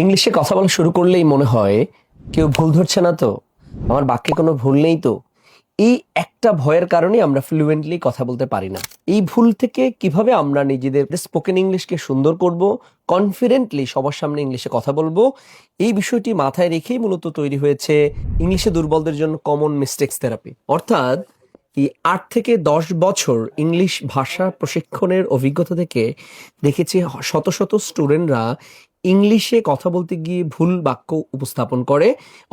ইংলিশে কথা বলা শুরু করলেই মনে হয় কেউ ভুল ধরছে না তো, আমার বাক্যে কোনো ভুল নেই তো। এই একটা ভয়ের কারণে আমরা ফ্লুয়েন্টলি কথা বলতে পারি না। এই ভুল থেকে কিভাবে আমরা নিজেদের স্পোকেন ইংলিশকে সুন্দর করব, কনফিডেন্টলি সবার সামনে ইংলিশে কথা বলবো, এই বিষয়টি মাথায় রেখেই মূলত তৈরি হয়েছে ইংলিশে দুর্বলদের জন্য কমন মিস্টেক্স থেরাপি। অর্থাৎ এই 8 থেকে 10 বছর ইংলিশ ভাষা প্রশিক্ষণের অভিজ্ঞতা থেকে দেখেছি শত শত স্টুডেন্টরা ইংলিশে কথা বলতে গিয়ে ভুল বাক্য উপস্থাপন করে,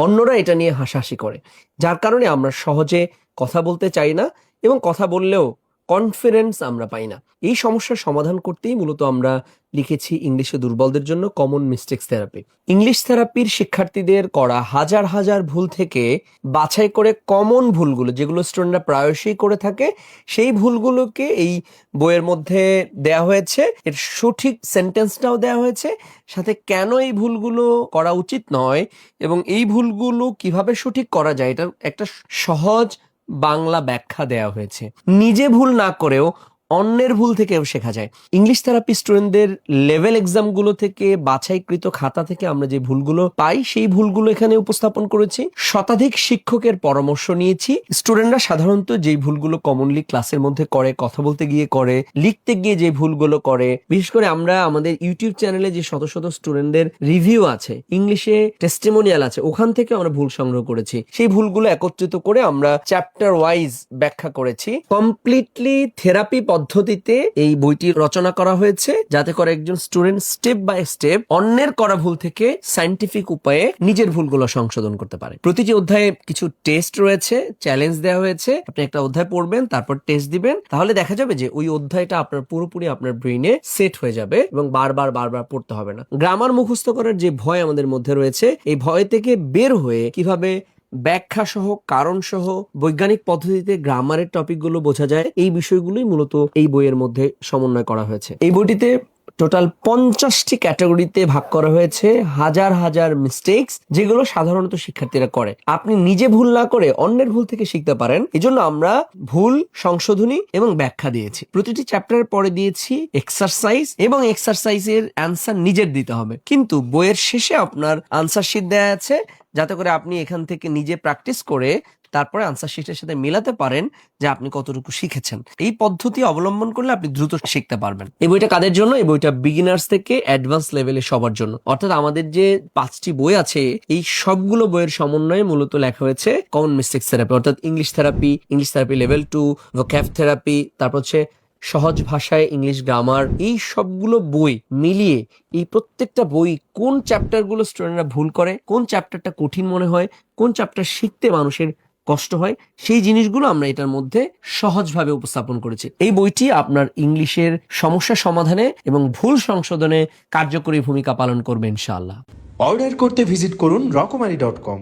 অন্যরা এটা নিয়ে হাসাহাসি করে, যার কারণে আমরা সহজে কথা বলতে চাই না এবং কথা বললেও কনফিডেন্স আমরা পাই না। এই সমস্যার সমাধান করতেই মূলত আমরা লিখেছি ইংলিশে দুর্বলদের জন্য কমন মিস্টেক্স থেরাপি। ইংলিশ থেরাপির শিক্ষার্থীদের করা হাজার হাজার ভুল থেকে বাছাই করে কমন ভুলগুলো, যেগুলো স্টুডেন্টরা প্রায়শই করে থাকে, সেই ভুলগুলোকে এই বইয়ের মধ্যে দেয়া হয়েছে। এর সঠিক সেন্টেন্সটাও দেয়া হয়েছে, সাথে কেন এই ভুলগুলো করা উচিত নয় এবং এই ভুলগুলো কিভাবে সঠিক করা যায় এটার একটা সহজ বাংলা ব্যাখ্যা দেয়া হয়েছে। নিজে ভুল না করেও অন্যের ভুল থেকেও শেখা যায়। ইংলিশ থেরাপি স্টুডেন্টদের লেভেল এক্সামগুলো থেকে বাছাইকৃত খাতা থেকে আমরা যে ভুলগুলো পাই সেই ভুলগুলো এখানে উপস্থাপন করেছি। শতাধিক শিক্ষকের পরামর্শ নিয়েছি। স্টুডেন্টরা সাধারণত যেই ভুলগুলো কমনলি ক্লাসের মধ্যে করে, কথা বলতে গিয়ে করে, লিখতে গিয়ে যে ভুলগুলো করে, বিশেষ করে আমরা আমাদের ইউটিউব চ্যানেলে যে শত শত স্টুডেন্টদের রিভিউ আছে, ইংলিশে টেস্টিমোনিয়াল আছে, ওখান থেকে আমরা ভুল সংগ্রহ করেছি। সেই ভুলগুলো একত্রিত করে আমরা চ্যাপ্টার ওয়াইজ ব্যাখ্যা করেছি। কমপ্লিটলি থেরাপি পদ্ধতিতে এই বইটি রচনা করা হয়েছে, যাতে করে একজন স্টুডেন্ট স্টেপ বাই স্টেপ অন্যের করা ভুল থেকে সায়েন্টিফিক উপায়ে নিজের ভুলগুলো সংশোধন করতে পারে। প্রতিটি অধ্যায়ে কিছু টেস্ট রয়েছে, চ্যালেঞ্জ দেওয়া হয়েছে। আপনি একটা অধ্যায় পড়বেন, তারপর টেস্ট দিবেন, তাহলে দেখা যাবে যে ওই অধ্যায়টা আপনার পুরোপুরি আপনার ব্রেইনে সেট হয়ে যাবে এবং বারবার পড়তে হবে না। গ্রামার মুখস্থ করার যে ভয় আমাদের মধ্যে রয়েছে, এই ভয় থেকে বের হয়ে কিভাবে ব্যাখ্যা সহ, কারণ সহ, বৈজ্ঞানিক পদ্ধতিতে গ্রামারের টপিকগুলো বোঝা যায়, এই বিষয়গুলোই মূলত এই বইয়ের মধ্যে সমন্বয় করা হয়েছে। এই বইটিতে টোটাল 50টি ক্যাটাগরিতে ভাগ করা হয়েছে হাজার হাজার মিস্টেক্স, যেগুলো সাধারণত শিক্ষার্থীরা করে। আপনি নিজে ভুল না করে অন্যের ভুল থেকে শিখতে পারেন, এজন্য আমরা ভুল সংশোধনী এবং ব্যাখ্যা দিয়েছি। প্রতিটি চ্যাপ্টারের পরে দিয়েছি এক্সারসাইজ, এবং এক্সারসাইজের অ্যান্সার নিজের দিতে হবে, কিন্তু বইয়ের শেষে আপনার আনসার শিট দেয়া আছে, যাতে করে আপনি এখান থেকে নিজে প্র্যাকটিস করে তারপরে আনসার শিটের সাথে মিলাতে পারেন যে আপনি কতটুকু শিখেছেন। এই পদ্ধতি অবলম্বন করলে আপনি দ্রুত শিখতে পারবেন। এই বইটা কাদের জন্য? এই বইটা বিগিনার্স থেকে অ্যাডভান্স লেভেলে সবার জন্য। অর্থাৎ আমাদের যে 5টি বই আছে, এই সবগুলো বইয়ের সমন্বয়ে মূলত লেখা হয়েছে কমন মিস্টেক্স থেরাপি। অর্থাৎ English therapy level 2, vocab therapy, তারপর হচ্ছে সহজ ভাষায় ইংলিশ গ্রামার। এই সবগুলো বই মিলিয়ে এই প্রত্যেকটা বই কোন চ্যাপ্টারগুলো স্টুডেন্টরা ভুল করে, কোন চ্যাপ্টারটা কঠিন মনে হয়, কোন চ্যাপ্টার শিখতে মানুষের কষ্ট হয়, সেই জিনিসগুলো আমরা এটার মধ্যে সহজভাবে উপস্থাপন করেছি। এই বইটি আপনার ইংলিশের সমস্যা সমাধানে এবং ভুল সংশোধনে কার্যকরী ভূমিকা পালন করবে ইনশাআল্লাহ। অর্ডার করতে ভিজিট করুন রকমারি.com।